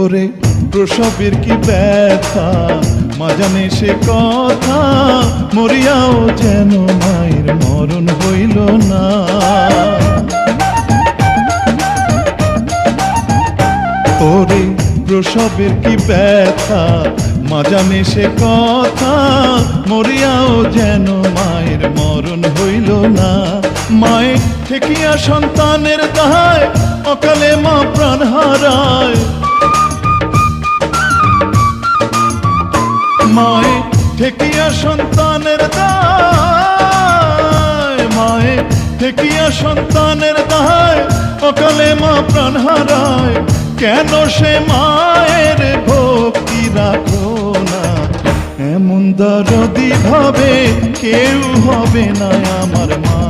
ওরে প্রসবের কি ব্যথা মা জানে সে কথা, মরিয়াও যেন মায়ের মরণ হইল না। ওরে প্রসবের কি ব্যথা মা জানে সে কথা, মরিয়াও যেন মায়ের মরণ হইল না। মায়ের ঠেকিয়া সন্তানের দায়, অকালে মা প্রাণ হারায়। মায়ে ঠেকিয়া সন্তানের দায়, মায়ে ঠেকিয়া সন্তানের দায়, অকালে মা প্রাণ হারায়। কেন সে মায়ের ভক্তি রাখো না, এমন দরদি ভাবে কেউ হবে না আমার মা।